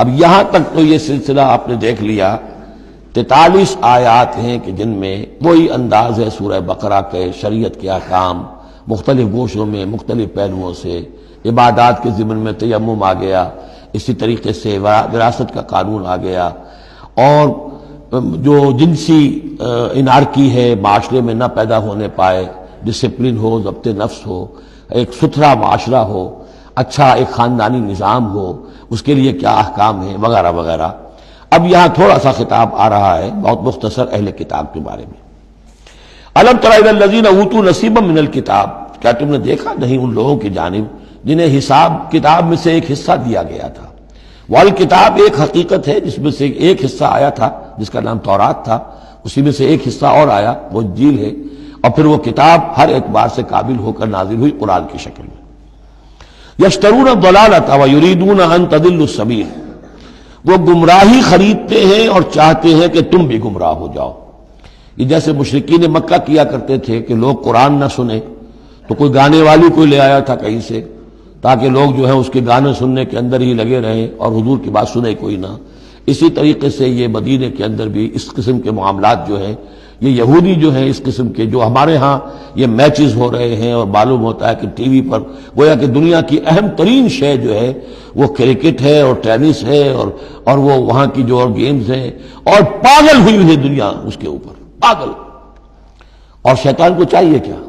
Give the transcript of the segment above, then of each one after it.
اب یہاں تک تو یہ سلسلہ آپ نے دیکھ لیا، 43 آیات ہیں کہ جن میں وہی انداز ہے سورہ بقرہ کے، شریعت کے احکام مختلف گوشوں میں مختلف پہلوؤں سے، عبادات کے ضمن میں تیمم آ گیا، اسی طریقے سے وراثت کا قانون آ گیا، اور جو جنسی انارکی ہے معاشرے میں نہ پیدا ہونے پائے، ڈسپلن ہو، ضبط نفس ہو، ایک ستھرا معاشرہ ہو، اچھا ایک خاندانی نظام ہو، اس کے لیے کیا احکام ہیں وغیرہ وغیرہ۔ اب یہاں تھوڑا سا خطاب آ رہا ہے بہت مختصر اہل کتاب کے بارے میں۔ الم تر الی الذین اوتوا نصیبا من الکتاب، کیا تم نے دیکھا نہیں ان لوگوں کی جانب جنہیں حساب کتاب میں سے ایک حصہ دیا گیا تھا۔ والکتاب ایک حقیقت ہے جس میں سے ایک حصہ آیا تھا جس کا نام تورات تھا، اسی میں سے ایک حصہ اور آیا وہ انجیل ہے، اور پھر وہ کتاب ہر اعتبار سے قابل ہو کر نازل ہوئی قرآن کی شکل میں۔ یشترون الضلالۃ ویریدون ان تضلوا السبیل، وہ گمراہی خریدتے ہیں اور چاہتے ہیں کہ تم بھی گمراہ ہو جاؤ۔ یہ جیسے مشرکین مکہ کیا کرتے تھے کہ لوگ قرآن نہ سنیں تو کوئی گانے والی کوئی لے آیا تھا کہیں سے تاکہ لوگ جو ہے اس کے گانے سننے کے اندر ہی لگے رہیں اور حضور کی بات سنے کوئی نہ۔ اسی طریقے سے یہ مدینے کے اندر بھی اس قسم کے معاملات جو ہیں، یہ یہودی جو ہیں اس قسم کے، جو ہمارے ہاں یہ میچز ہو رہے ہیں اور معلوم ہوتا ہے کہ ٹی وی پر گویا کہ دنیا کی اہم ترین شے جو ہے وہ کرکٹ ہے اور ٹینس ہے اور وہ وہاں کی جو اور گیمز ہیں، اور پاگل ہوئی ہے دنیا اس کے اوپر، پاگل۔ اور شیطان کو چاہیے کیا؟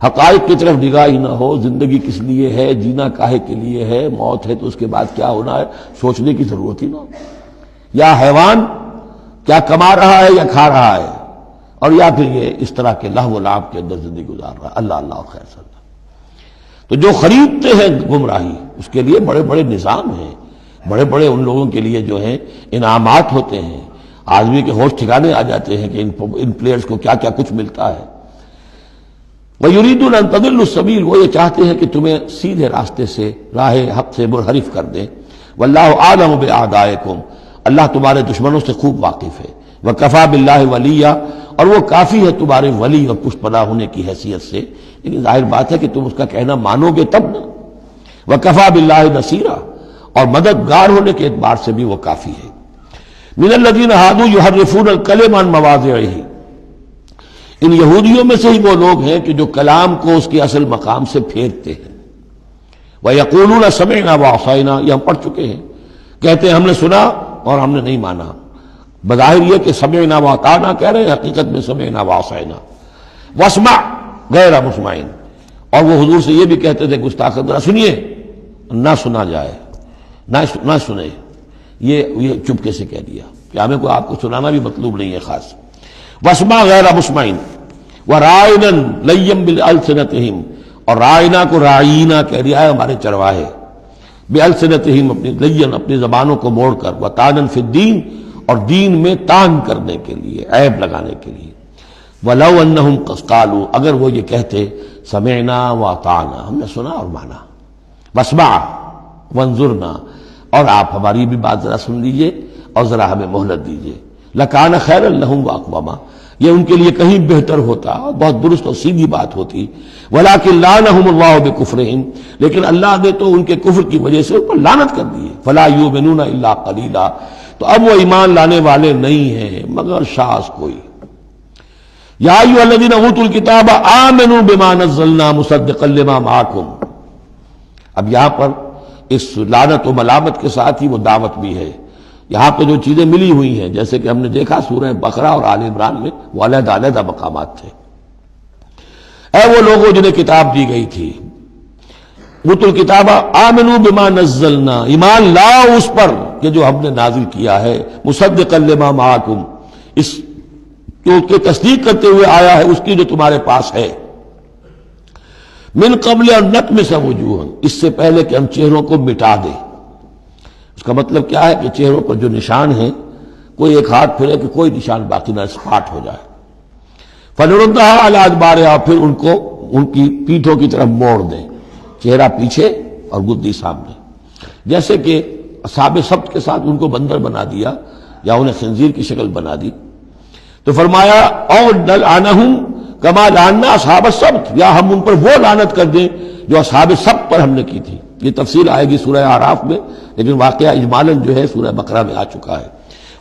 حقائق کی طرف نگاہ ہی نہ ہو، زندگی کس لیے ہے، جینا کاہے کے لیے ہے، موت ہے تو اس کے بعد کیا ہونا ہے، سوچنے کی ضرورت ہی نہ ہو۔ یا حیوان کیا کما رہا ہے یا کھا رہا ہے، اور یا پھر یہ اس طرح کے لہو و لعب کے اندر زندگی گزار رہا ہے۔ اللہ اللہ خیر صلی اللہ۔ تو جو خریدتے ہیں گمراہی، اس کے لیے بڑے بڑے نظام ہیں، بڑے بڑے ان لوگوں کے لیے جو ہیں انعامات ہوتے ہیں، آدمی کے ہوش ٹھکانے آ جاتے ہیں کہ ان پلیئرز کو کیا کیا کچھ ملتا ہے۔ وَيُرِيدُونَ أَن تَضِلُّوا السَّبِيلَ، وہ یہ چاہتے ہیں کہ تمہیں سیدھے راستے سے، راہ حق سے منحرف کر دیں۔ وَاللَّهُ أَعْلَمُ بِأَعْدَائِكُمْ، اللہ تمہارے دشمنوں سے خوب واقف ہے۔ وَكَفَىٰ بِاللَّهِ وَلِيًّا، اور وہ کافی ہے تمہارے ولی اور پشت پناہ ہونے کی حیثیت سے، لیکن ظاہر بات ہے کہ تم اس کا کہنا مانو گے تب نا۔ وَكَفَىٰ بِاللَّهِ نَصِيرًا، اور مددگار ہونے کے اعتبار سے بھی وہ کافی ہے۔ مِنَ الَّذِينَ هَادُوا يُحَرِّفُونَ الْكَلِمَ عَن مَّوَاضِعِهِ، ان یہودیوں میں سے ہی وہ لوگ ہیں کہ جو کلام کو اس کے اصل مقام سے پھیرتے ہیں۔ وَيَقُولُونَ سَمِعْنَا وَعَصَيْنَا، یہ ہم پڑھ چکے ہیں، کہتے ہیں ہم نے سنا اور ہم نے نہیں مانا۔ بظاہر یہ کہ سمعنا وَأَطَعْنَا کہہ رہے ہیں، حقیقت میں سمعنا وَعَصَيْنَا۔ وَاسْمَعْ غَيْرَ مُسْمَعٍ، اور وہ حضور سے یہ بھی کہتے تھے گستاخ نہ سنیے، نہ سنا جائے، نہ سنے، یہ چپکے سے کہہ دیا کہ ہمیں کو آپ کو سنانا بھی مطلوب نہیں ہے خاص۔ وَاسْمَعْ غَيْرَ مُسْمَعٍ وَرَاعِنًا لَيًّا بِأَلْسِنَتِهِمْ، اور رائنا کو رائینا کہہ دیا ہے ہمارے چرواہے، بِأَلْسِنَتِهِمْ اپنی لین اپنی زبانوں کو موڑ کر، وَطَعْنًا فِي الدِّينِ، اور دین میں طعن کرنے کے لیے، عیب لگانے کے لیے۔ وَلَوْ أَنَّهُمْ قَالُوا، اگر وہ یہ کہتے سمعنا وَأَطَعْنَا، ہم نے سنا اور مانا، وَاسْمَعْ وَانظُرْنَا، اور آپ ہماری بھی بات ذرا سن لیجئے اور ذرا ہمیں مہلت دیجئے، لَكَانَ خَيْرًا لَهُمْ وَأَقْوَمَ، یہ ان کے لیے کہیں بہتر ہوتا اور بہت درست اور سیدھی بات ہوتی۔ وَلَٰكِن لَعَنَهُمُ اللَّهُ بِكُفْرِهِمْ، لیکن اللہ نے تو ان کے کفر کی وجہ سے ان پر لعنت کر دی ہے۔ فَلَا يُؤْمِنُونَ إِلَّا قَلِيلًا، تو اب وہ ایمان لانے والے نہیں ہیں مگر شاذ کوئی۔ یا ایھا الذین اوتوا الکتاب آمنوا بما نزلنا مصدقا لما معکم، اب یہاں پر اس لعنت و ملامت کے ساتھ ہی وہ دعوت بھی ہے۔ یہاں پہ جو چیزیں ملی ہوئی ہیں جیسے کہ ہم نے دیکھا سورہ بقرہ اور آل عمران میں وہ علیحدہ علیحدہ مقامات تھے۔ اے وہ لوگوں جنہیں کتاب دی گئی تھی، اوتوا الکتاب آمنوا بما نزلنا، ایمان لاؤ اس پر کہ جو ہم نے نازل کیا ہے، مصدقا لما معکم، اس کہ تصدیق کرتے ہوئے آیا ہے اس کی جو تمہارے پاس ہے۔ من قبل ان نطمس وجوہا، اس سے پہلے کہ ہم چہروں کو مٹا دیں۔ اس کا مطلب کیا ہے کہ چہروں پر جو نشان ہیں کوئی ایک ہاتھ پھرے کہ کوئی نشان باقی نہ، اسپاٹ ہو جائے۔ فنردھا علی ادبارہا، پھر ان کو ان کی پیٹھوں کی طرف موڑ دیں، چہرہ پیچھے اور گدی سامنے، جیسے کہ اصحاب سبت کے ساتھ ان کو بندر بنا دیا یا انہیں خنزیر کی شکل بنا دی۔ تو فرمایا اور نلعنہم کما لعنا اصحاب السبت، یا ہم ان پر وہ لعنت کر دیں جو اصحاب سبت پر ہم نے کی تھی۔ یہ تفصیل آئے گی سورہ اعراف میں، لیکن واقعہ اجمالاً جو ہے سورہ بقرہ میں آ چکا ہے۔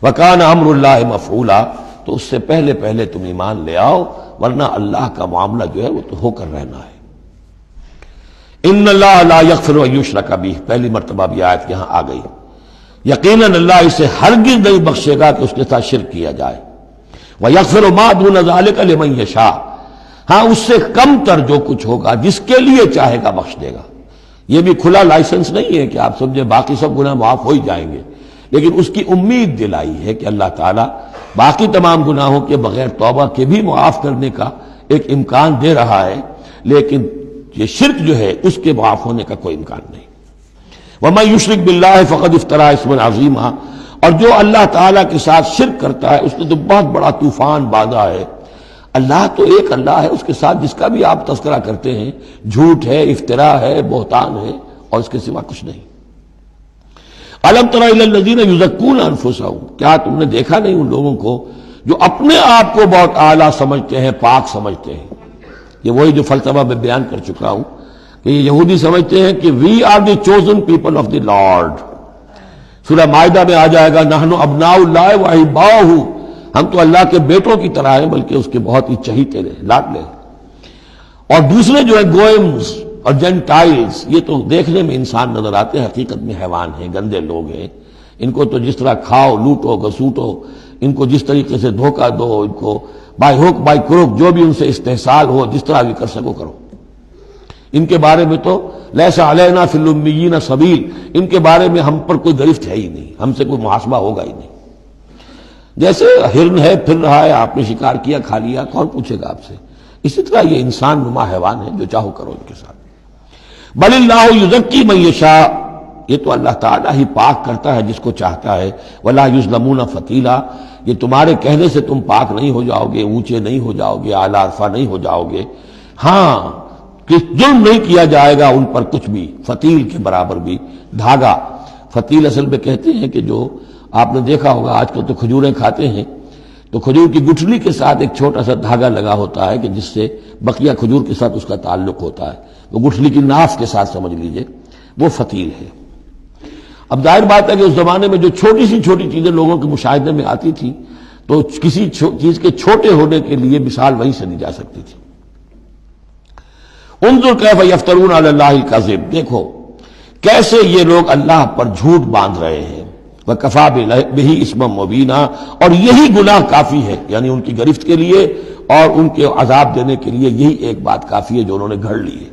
وَكَانَ أَمْرُ اللَّهِ مَفْعُولًا، تو اس سے پہلے پہلے تم ایمان لے آؤ، ورنہ اللہ کا معاملہ جو ہے وہ تو ہو کر رہنا ہے۔ ان اللہ لا یغفر ان یشرک بہ، پہلی مرتبہ بھی آیت یہاں آ گئی۔ یقیناً اللہ اسے ہرگز نہیں بخشے گا کہ اس کے ساتھ شرک کیا جائے۔ وَيَغْفِرُ مَا دُونَ ذَلِكَ لِمَن یشاء، ہاں اس سے کم تر جو کچھ ہوگا جس کے لیے چاہے گا بخش دے گا۔ یہ بھی کھلا لائسنس نہیں ہے کہ آپ سمجھے باقی سب گناہ معاف ہو ہی جائیں گے، لیکن اس کی امید دلائی ہے کہ اللہ تعالیٰ باقی تمام گناہوں کے بغیر توبہ کے بھی معاف کرنے کا ایک امکان دے رہا ہے، لیکن یہ شرک جو ہے اس کے معاف ہونے کا کوئی امکان نہیں۔ وَمَن يُشْرِكْ بِاللَّهِ فَقَدِ افْتَرَىٰ اِثْمًا عَظِيمًا، اور جو اللہ تعالیٰ کے ساتھ شرک کرتا ہے اس نے تو بہت بڑا طوفان باندھا ہے۔ اللہ تو ایک اللہ ہے، اس کے ساتھ جس کا بھی آپ تذکرہ کرتے ہیں جھوٹ ہے، افتراء ہے، بہتان ہے، اور اس کے سوا کچھ نہیں۔ أَلَمْ تَرَ إِلَى الَّذِينَ يُزَكُّونَ أَنفُسَهُمْ، کیا تم نے دیکھا نہیں ان لوگوں کو جو اپنے آپ کو بہت اعلیٰ سمجھتے ہیں، پاک سمجھتے ہیں؟ یہ وہی جو فلسفہ میں بیان کر چکا ہوں کہ یہ یہودی سمجھتے ہیں کہ we are the chosen people of the lord. سورہ مائدہ میں آ جائے گا نحن ابناء اللہ واحباؤہ، ہم تو اللہ کے بیٹوں کی طرح ہیں، بلکہ اس کے بہت ہی چہیتے ہیں، لاڈلے ہیں۔ اور دوسرے جو ہے گوئمز اور جینٹائلز، یہ تو دیکھنے میں انسان نظر آتے ہیں، حقیقت میں حیوان ہیں، گندے لوگ ہیں۔ ان کو تو جس طرح کھاؤ، لوٹو، گسوٹو، ان کو جس طریقے سے دھوکہ دو، ان کو بائی ہوک بائی کروک جو بھی ان سے استحصال ہو، جس طرح بھی کر سکو کرو۔ ان کے بارے میں تو لیس علینا فی الامیین سبیل، ان کے بارے میں ہم پر کوئی گرفت ہے ہی نہیں، ہم سے کوئی محاسبہ ہوگا ہی نہیں۔ جیسے ہرن ہے، پھر رہا ہے، آپ نے شکار کیا، کھا لیا، کون پوچھے گا آپ سے؟ اسی طرح یہ انسان نما حیوان ہے، جو چاہو کرو ان کے ساتھ۔ بل اللہ یزکی من یشاء، یہ تو اللہ تعالیٰ ہی پاک کرتا ہے جس کو چاہتا ہے۔ ولا یظلمون فتیلا، یہ تمہارے کہنے سے تم پاک نہیں ہو جاؤ گے، اونچے نہیں ہو جاؤ گے، اعلیٰ عرفہ نہیں ہو جاؤ گے۔ ہاں کہ ظلم نہیں کیا جائے گا ان پر کچھ بھی، فتیل کے برابر بھی۔ دھاگا، فتیل اصل میں کہتے ہیں کہ جو آپ نے دیکھا ہوگا آج کل تو کھجوریں کھاتے ہیں تو کھجور کی گٹھلی کے ساتھ ایک چھوٹا سا دھاگا لگا ہوتا ہے کہ جس سے بقیہ کھجور کے ساتھ اس کا تعلق ہوتا ہے، وہ گٹھلی کی ناف کے ساتھ سمجھ لیجئے، وہ فتیل ہے۔ اب ظاہر بات ہے کہ اس زمانے میں جو چھوٹی سی چھوٹی چیزیں لوگوں کے مشاہدے میں آتی تھی تو کسی چیز کے چھوٹے ہونے کے لیے مثال وہیں سے دی جا سکتی تھی۔ انظر کیف یفترون علی اللہ الکذب، دیکھو کیسے یہ لوگ اللہ پر جھوٹ باندھ رہے ہیں۔ وکفی بہ اسما مبینا، اور یہی گناہ کافی ہے، یعنی ان کی گرفت کے لیے اور ان کے عذاب دینے کے لیے یہی ایک بات کافی ہے جو انہوں نے گھڑ لی ہے۔